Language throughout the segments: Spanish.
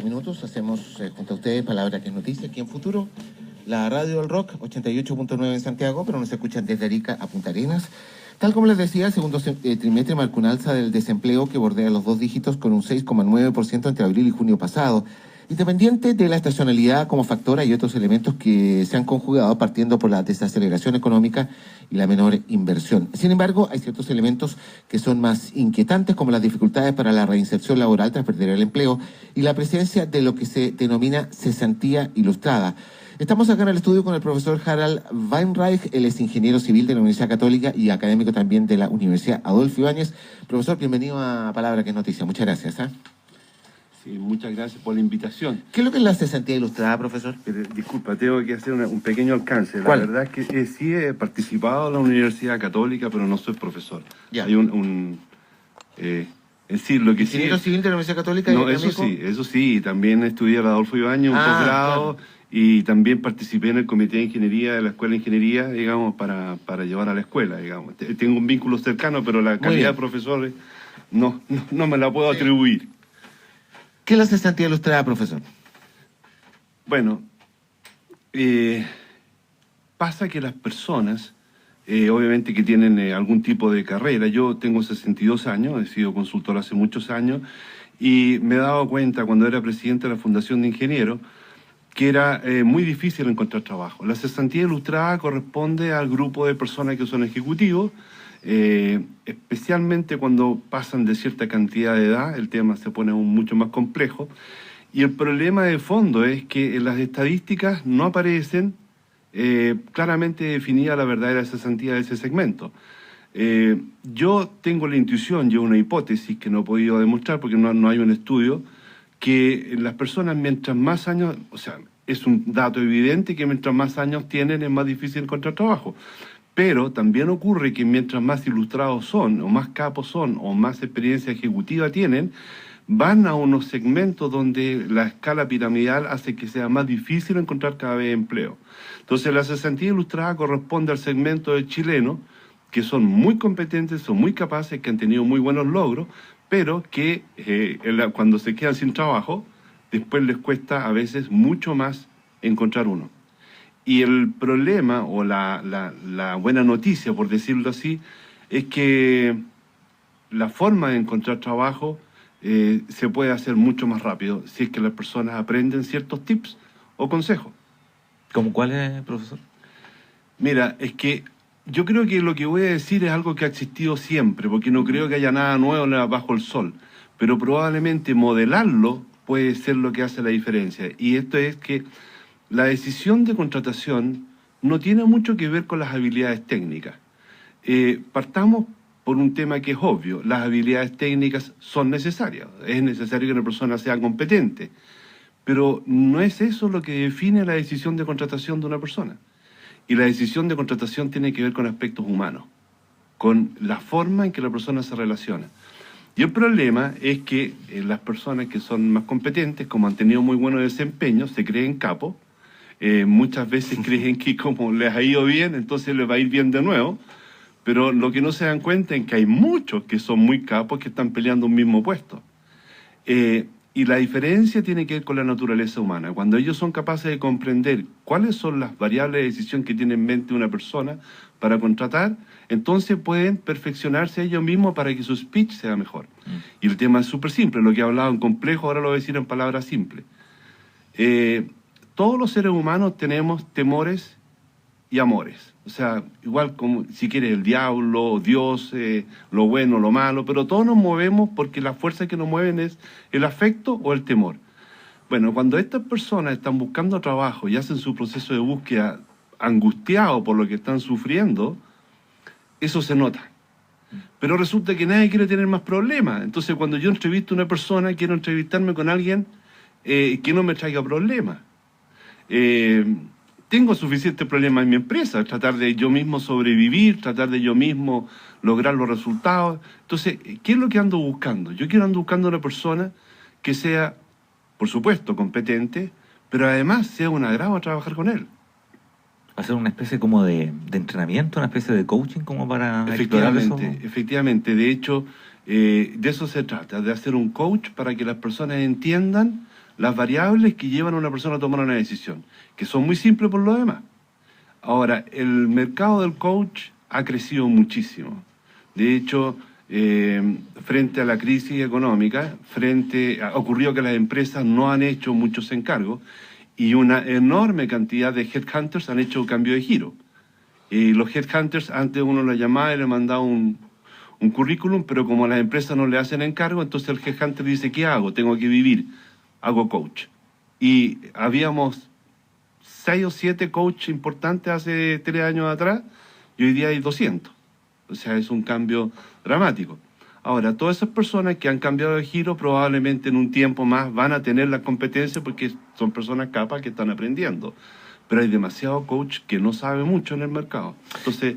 Minutos hacemos junto a ustedes Palabra que es Noticia aquí en Futuro, la radio del rock 88.9 en Santiago, pero nos escuchan desde Arica a Punta Arenas. Tal como les decía, el segundo trimestre marcó un alza del desempleo que bordea los dos dígitos con un 6,9% entre abril y junio pasado. Independiente de la estacionalidad como factor, hay otros elementos que se han conjugado partiendo por la desaceleración económica y la menor inversión. Sin embargo, hay ciertos elementos que son más inquietantes, como las dificultades para la reinserción laboral tras perder el empleo y la presencia de lo que se denomina cesantía ilustrada. Estamos acá en el estudio con el profesor Harald Weinreich, él es ingeniero civil de la Universidad Católica y académico también de la Universidad Adolfo Ibáñez. Profesor, bienvenido a Palabra que es Noticia. Muchas gracias. Sí, muchas gracias por la invitación. ¿Qué es lo que es la cesantía ilustrada, profesor? Disculpa, tengo que hacer un pequeño alcance. ¿Cuál? La verdad es que sí he participado en la Universidad Católica, pero no soy profesor. Ya. Hay es decir, lo que sí... ¿Ingeniero civil de la Universidad Católica? No, eso sí. También estudié en la Adolfo Ibáñez, un posgrado, claro. Y también participé en el Comité de Ingeniería de la Escuela de Ingeniería, digamos, para llevar a la escuela, digamos. Tengo un vínculo cercano, pero la calidad de profesor no me la puedo atribuir. ¿Qué es la cesantía ilustrada, profesor? Bueno, pasa que las personas, obviamente que tienen algún tipo de carrera, yo tengo 62 años, he sido consultor hace muchos años, y me he dado cuenta cuando era presidente de la Fundación de Ingenieros que era muy difícil encontrar trabajo. La cesantía ilustrada corresponde al grupo de personas que son ejecutivos, especialmente cuando pasan de cierta cantidad de edad, el tema se pone aún mucho más complejo, y el problema de fondo es que en las estadísticas no aparecen claramente definida la verdadera cesantía de ese segmento. Yo tengo la intuición, yo una hipótesis que no he podido demostrar porque no hay un estudio, que las personas mientras más años, o sea, es un dato evidente que mientras más años tienen es más difícil encontrar trabajo. Pero también ocurre que mientras más ilustrados son, o más capos son, o más experiencia ejecutiva tienen, van a unos segmentos donde la escala piramidal hace que sea más difícil encontrar cada vez empleo. Entonces la cesantía ilustrada corresponde al segmento de chilenos, que son muy competentes, son muy capaces, que han tenido muy buenos logros, pero que cuando se quedan sin trabajo, después les cuesta a veces mucho más encontrar uno. Y el problema, o la buena noticia, por decirlo así, es que la forma de encontrar trabajo se puede hacer mucho más rápido si es que las personas aprenden ciertos tips o consejos. ¿Cómo cuáles, profesor? Mira, es que yo creo que lo que voy a decir es algo que ha existido siempre, porque no creo que haya nada nuevo bajo el sol, pero probablemente modelarlo puede ser lo que hace la diferencia. Y esto es que la decisión de contratación no tiene mucho que ver con las habilidades técnicas. Partamos por un tema que es obvio, las habilidades técnicas son necesarias, es necesario que una persona sea competente, pero no es eso lo que define la decisión de contratación de una persona. Y la decisión de contratación tiene que ver con aspectos humanos, con la forma en que la persona se relaciona. Y el problema es que las personas que son más competentes, como han tenido muy buenos desempeños, se creen capos, muchas veces creen que como les ha ido bien, entonces les va a ir bien de nuevo, pero lo que no se dan cuenta es que hay muchos que son muy capos que están peleando un mismo puesto. Y la diferencia tiene que ver con la naturaleza humana. Cuando ellos son capaces de comprender cuáles son las variables de decisión que tiene en mente una persona para contratar, entonces pueden perfeccionarse ellos mismos para que su speech sea mejor. Y el tema es súper simple. Lo que he hablado en complejo, ahora lo voy a decir en palabras simples. Todos los seres humanos tenemos temores y amores. O sea, igual como si quieres el diablo, Dios, lo bueno, lo malo, pero todos nos movemos porque la fuerza que nos mueven es el afecto o el temor. Bueno, cuando estas personas están buscando trabajo y hacen su proceso de búsqueda angustiado por lo que están sufriendo, eso se nota. Pero resulta que nadie quiere tener más problemas. Entonces, cuando yo entrevisto a una persona, quiero entrevistarme con alguien que no me traiga problemas. Tengo suficientes problemas en mi empresa, tratar de yo mismo sobrevivir, tratar de yo mismo lograr los resultados. Entonces, ¿qué es lo que ando buscando? Yo ando buscando una persona que sea, por supuesto, competente, pero además sea un agrado a trabajar con él. ¿Hacer una especie como de entrenamiento, una especie de coaching como para explorar eso? Efectivamente. De hecho, de eso se trata, de hacer un coach para que las personas entiendan las variables que llevan a una persona a tomar una decisión, que son muy simples por lo demás. Ahora, el mercado del coach ha crecido muchísimo. De hecho, frente a la crisis económica, ocurrió que las empresas no han hecho muchos encargos y una enorme cantidad de headhunters han hecho cambio de giro. Los headhunters, antes uno los llamaba y le mandaba un currículum, pero como las empresas no le hacen encargo, entonces el headhunter dice, ¿qué hago? Tengo que vivir, hago coach. Y habíamos 6 o 7 coaches importantes hace 3 años atrás, y hoy día hay 200. O sea, es un cambio dramático. Ahora, todas esas personas que han cambiado de giro probablemente en un tiempo más van a tener la competencia porque son personas capaces que están aprendiendo. Pero hay demasiado coach que no sabe mucho en el mercado. Entonces,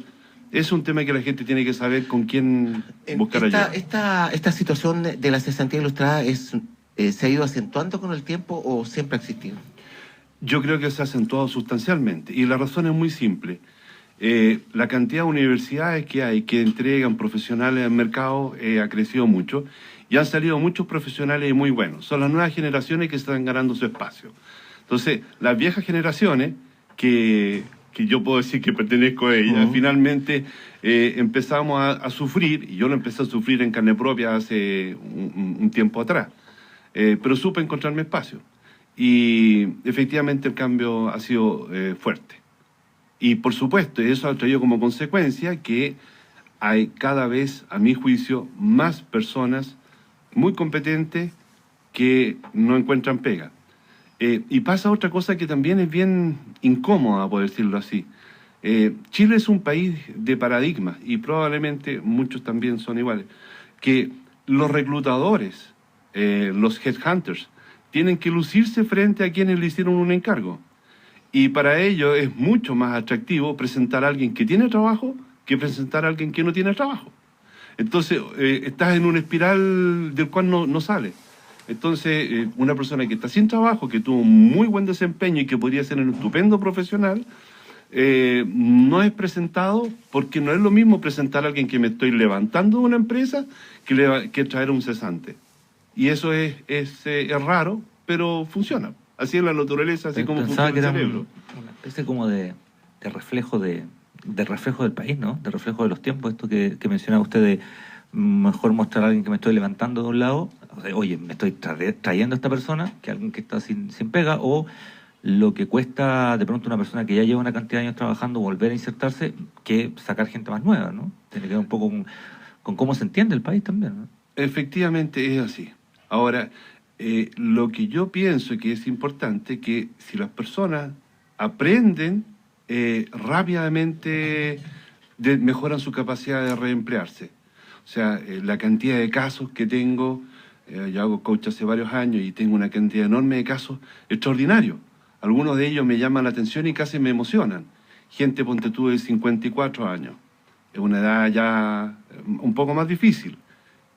es un tema que la gente tiene que saber con quién buscar ayuda. ¿Esta situación de la cesantía ilustrada se ha ido acentuando con el tiempo o siempre ha existido? Yo creo que se ha acentuado sustancialmente. Y la razón es muy simple. La cantidad de universidades que hay que entregan profesionales al mercado ha crecido mucho y han salido muchos profesionales muy buenos. Son las nuevas generaciones que están ganando su espacio. Entonces, las viejas generaciones, que yo puedo decir que pertenezco a ellas, finalmente empezamos a sufrir, y yo lo empecé a sufrir en carne propia hace un tiempo atrás, pero supe encontrarme espacio. Y efectivamente el cambio ha sido fuerte. Y por supuesto, eso ha traído como consecuencia que hay cada vez, a mi juicio, más personas muy competentes que no encuentran pega. Y pasa otra cosa que también es bien incómoda, por decirlo así. Chile es un país de paradigmas, y probablemente muchos también son iguales, que los reclutadores, los headhunters, tienen que lucirse frente a quienes le hicieron un encargo. Y para ello es mucho más atractivo presentar a alguien que tiene trabajo que presentar a alguien que no tiene trabajo. Entonces, estás en una espiral del cual no sales. Entonces, una persona que está sin trabajo, que tuvo un muy buen desempeño y que podría ser un estupendo profesional, no es presentado porque no es lo mismo presentar a alguien que me estoy levantando de una empresa que traer a un cesante. Y eso es raro, pero funciona. Así es la naturaleza, así como funciona el cerebro. Una especie como de reflejo de reflejo del país, ¿no? De reflejo de los tiempos, esto que mencionaba usted de mejor mostrar a alguien que me estoy levantando de un lado, o sea, oye, me estoy trayendo a esta persona, que alguien que está sin pega, o lo que cuesta de pronto una persona que ya lleva una cantidad de años trabajando volver a insertarse, que sacar gente más nueva, ¿no? Tiene que ver un poco con cómo se entiende el país también, ¿no? Efectivamente es así. Ahora, lo que yo pienso que es importante, que si las personas aprenden rápidamente, mejoran su capacidad de reemplearse. O sea, la cantidad de casos que tengo, yo hago coach hace varios años y tengo una cantidad enorme de casos extraordinarios. Algunos de ellos me llaman la atención y casi me emocionan. Gente, ponte tú, de 54 años. Es una edad ya un poco más difícil.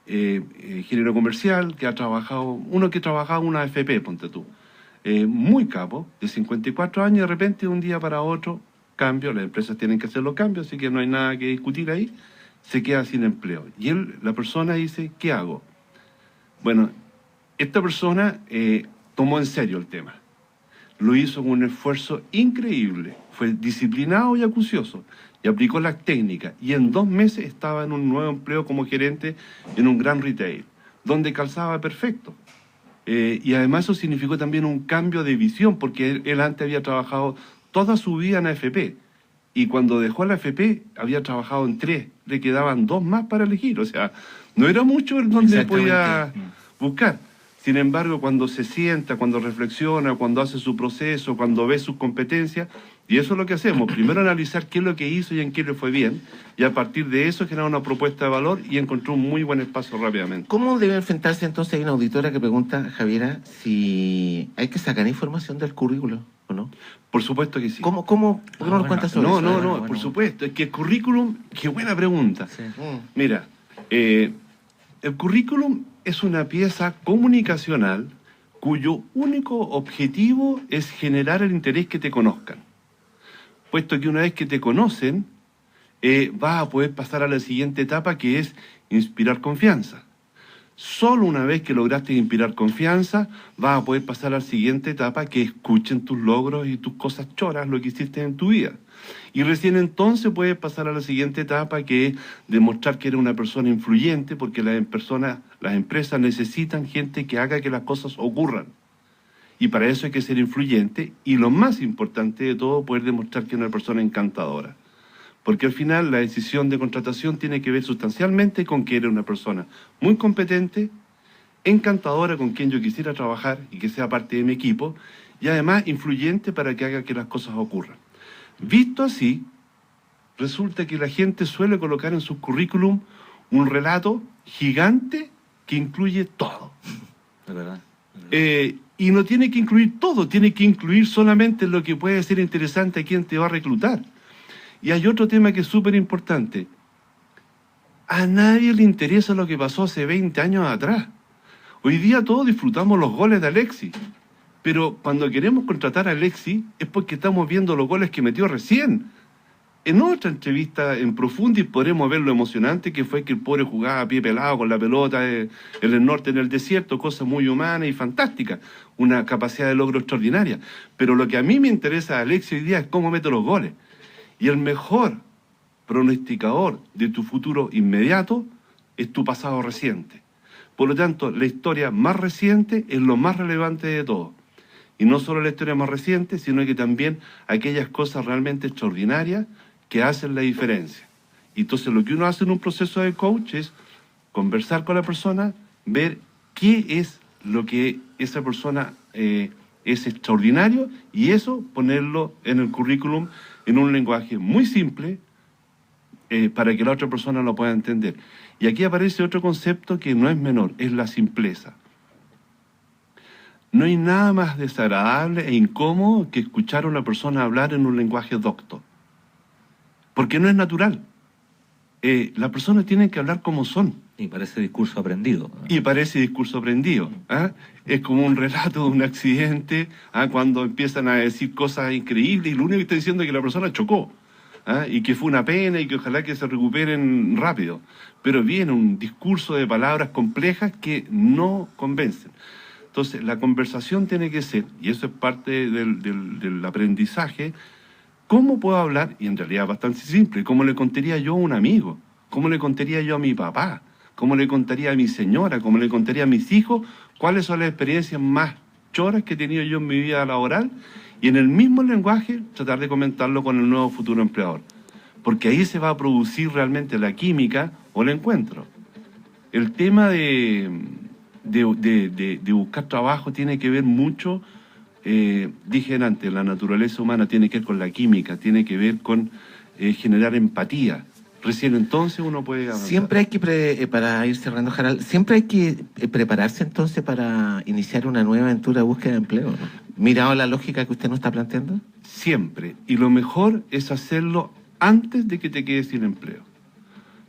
Ingeniero comercial, que ha trabajado, uno que trabajaba en una AFP, ponte tú. Muy capo, de 54 años, de repente, de un día para otro, cambio, las empresas tienen que hacer los cambios, así que no hay nada que discutir ahí, se queda sin empleo. Y la persona dice, ¿qué hago? Bueno, esta persona tomó en serio el tema. Lo hizo con un esfuerzo increíble, fue disciplinado y acucioso, y aplicó las técnicas, y en 2 meses estaba en un nuevo empleo como gerente en un gran retail, donde calzaba perfecto. Y además eso significó también un cambio de visión, porque él antes había trabajado toda su vida en AFP, y cuando dejó la AFP había trabajado en 3, le quedaban 2 más para elegir, o sea, no era mucho en donde podía buscar. Sin embargo, cuando se sienta, cuando reflexiona, cuando hace su proceso, cuando ve sus competencias, y eso es lo que hacemos, primero analizar qué es lo que hizo y en qué le fue bien, y a partir de eso generar una propuesta de valor y encontró un muy buen espacio rápidamente. ¿Cómo debe enfrentarse entonces? Hay una auditora que pregunta, Javiera, si hay que sacar información del currículo o no. Por supuesto que sí. ¿Por qué no nos cuentas sobre eso? No, por supuesto. Es que el currículum, qué buena pregunta. Sí. Mira, el currículum es una pieza comunicacional cuyo único objetivo es generar el interés que te conozcan. Puesto que una vez que te conocen, vas a poder pasar a la siguiente etapa, que es inspirar confianza. Solo una vez que lograste inspirar confianza, vas a poder pasar a la siguiente etapa, que escuchen tus logros y tus cosas choras, lo que hiciste en tu vida. Y recién entonces puedes pasar a la siguiente etapa, que es demostrar que eres una persona influyente, porque las empresas necesitan gente que haga que las cosas ocurran. Y para eso hay que ser influyente, y lo más importante de todo, poder demostrar que eres una persona encantadora. Porque al final la decisión de contratación tiene que ver sustancialmente con que eres una persona muy competente, encantadora, con quien yo quisiera trabajar y que sea parte de mi equipo, y además influyente para que haga que las cosas ocurran. Visto así, resulta que la gente suele colocar en su currículum un relato gigante que incluye todo. De verdad. Y no tiene que incluir todo, tiene que incluir solamente lo que puede ser interesante a quien te va a reclutar. Y hay otro tema que es súper importante. A nadie le interesa lo que pasó hace 20 años atrás. Hoy día todos disfrutamos los goles de Alexis. Pero cuando queremos contratar a Alexis es porque estamos viendo los goles que metió recién. En otra entrevista en Profundis podremos ver lo emocionante que fue que el pobre jugaba a pie pelado con la pelota en el norte, en el desierto, cosa muy humana y fantástica, una capacidad de logro extraordinaria. Pero lo que a mí me interesa de Alexis hoy día es cómo mete los goles. Y el mejor pronosticador de tu futuro inmediato es tu pasado reciente. Por lo tanto, la historia más reciente es lo más relevante de todo. Y no solo la historia más reciente, sino que también aquellas cosas realmente extraordinarias que hacen la diferencia. Y entonces lo que uno hace en un proceso de coach es conversar con la persona, ver qué es lo que esa persona es extraordinario, y eso ponerlo en el currículum en un lenguaje muy simple para que la otra persona lo pueda entender. Y aquí aparece otro concepto que no es menor, es la simpleza. No hay nada más desagradable e incómodo que escuchar a una persona hablar en un lenguaje docto, porque no es natural. Las personas tienen que hablar como son. Y parece discurso aprendido. Y parece discurso aprendido. Es como un relato de un accidente, cuando empiezan a decir cosas increíbles y lo único que está diciendo es que la persona chocó, y que fue una pena y que ojalá que se recuperen rápido. Pero viene un discurso de palabras complejas que no convencen. Entonces, la conversación tiene que ser, y eso es parte del aprendizaje, ¿cómo puedo hablar? Y en realidad es bastante simple, ¿cómo le contaría yo a un amigo? ¿Cómo le contaría yo a mi papá? ¿Cómo le contaría a mi señora? ¿Cómo le contaría a mis hijos? ¿Cuáles son las experiencias más choras que he tenido yo en mi vida laboral? Y en el mismo lenguaje tratar de comentarlo con el nuevo futuro empleador. Porque ahí se va a producir realmente la química o el encuentro. El tema de buscar trabajo tiene que ver mucho, dije antes, la naturaleza humana tiene que ver con la química, tiene que ver con generar empatía. Recién entonces uno puede avanzar. Siempre hay que, para ir cerrando, Harald, siempre hay que prepararse entonces para iniciar una nueva aventura de búsqueda de empleo, ¿no? Mirado la lógica que usted nos está planteando. Siempre. Y lo mejor es hacerlo antes de que te quedes sin empleo.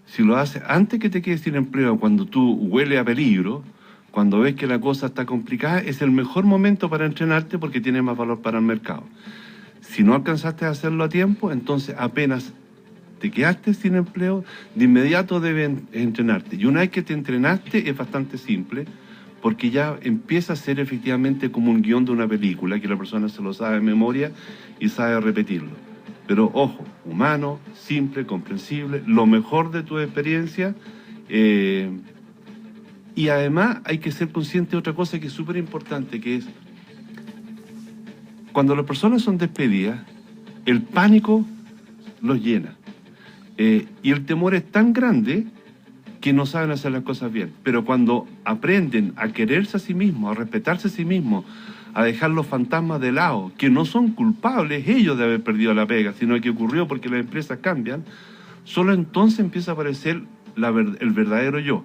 Si lo haces antes que te quedes sin empleo, cuando tú hueles a peligro, cuando ves que la cosa está complicada, es el mejor momento para entrenarte porque tiene más valor para el mercado. Si no alcanzaste a hacerlo a tiempo, entonces apenas te quedaste sin empleo, de inmediato debes entrenarte. Y una vez que te entrenaste es bastante simple, porque ya empieza a ser efectivamente como un guión de una película, que la persona se lo sabe de memoria y sabe repetirlo. Pero ojo, humano, simple, comprensible, lo mejor de tu experiencia. Y además hay que ser consciente de otra cosa que es súper importante, que es cuando las personas son despedidas, el pánico los llena. Y el temor es tan grande que no saben hacer las cosas bien. Pero cuando aprenden a quererse a sí mismos, a respetarse a sí mismos, a dejar los fantasmas de lado, que no son culpables ellos de haber perdido la pega, sino que ocurrió porque las empresas cambian, solo entonces empieza a aparecer el verdadero yo.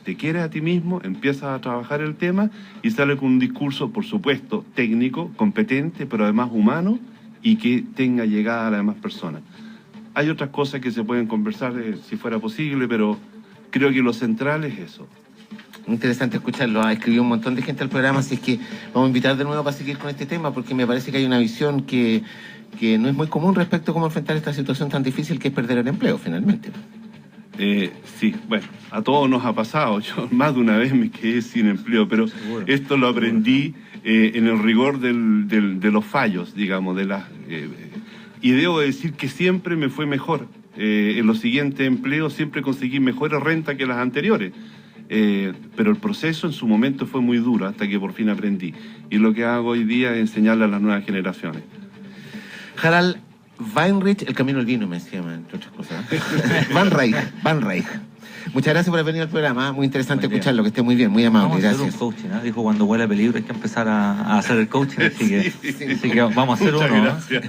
Te quieres a ti mismo, empiezas a trabajar el tema y sale con un discurso, por supuesto, técnico, competente, pero además humano y que tenga llegada a las demás personas. Hay otras cosas que se pueden conversar si fuera posible, pero creo que lo central es eso. Interesante escucharlo. Ha escrito un montón de gente al programa, así es que vamos a invitar de nuevo para seguir con este tema, porque me parece que hay una visión que no es muy común respecto a cómo enfrentar esta situación tan difícil que es perder el empleo, finalmente. Sí, bueno, a todos nos ha pasado. Yo más de una vez me quedé sin empleo, pero Seguro. esto lo aprendí en el rigor de los fallos, digamos, y debo decir que siempre me fue mejor. En los siguientes empleos siempre conseguí mejores rentas que las anteriores. Pero el proceso en su momento fue muy duro hasta que por fin aprendí. Y lo que hago hoy día es enseñarle a las nuevas generaciones. Harald Weinreich, el camino al vino me llama, entre otras cosas. Van Reich. Muchas gracias por haber venido al programa, muy interesante Buen día. escucharlo, que esté muy bien, muy amable, Vamos a hacer un gracias. coaching, ¿no? Dijo, cuando huele a peligro hay que empezar a hacer el coaching, así que vamos a hacer Muchas uno, ¿no? gracias.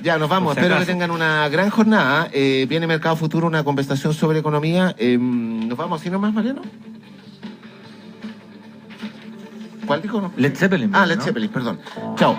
Ya, nos vamos, Por si espero que acaso. tengan una gran jornada. Viene Mercado Futuro, una conversación sobre economía. Nos vamos así nomás, Mariano. ¿Cuál dijo? No? Led Zeppelin. Ah, ¿no? Led Zeppelin, perdón. Chao.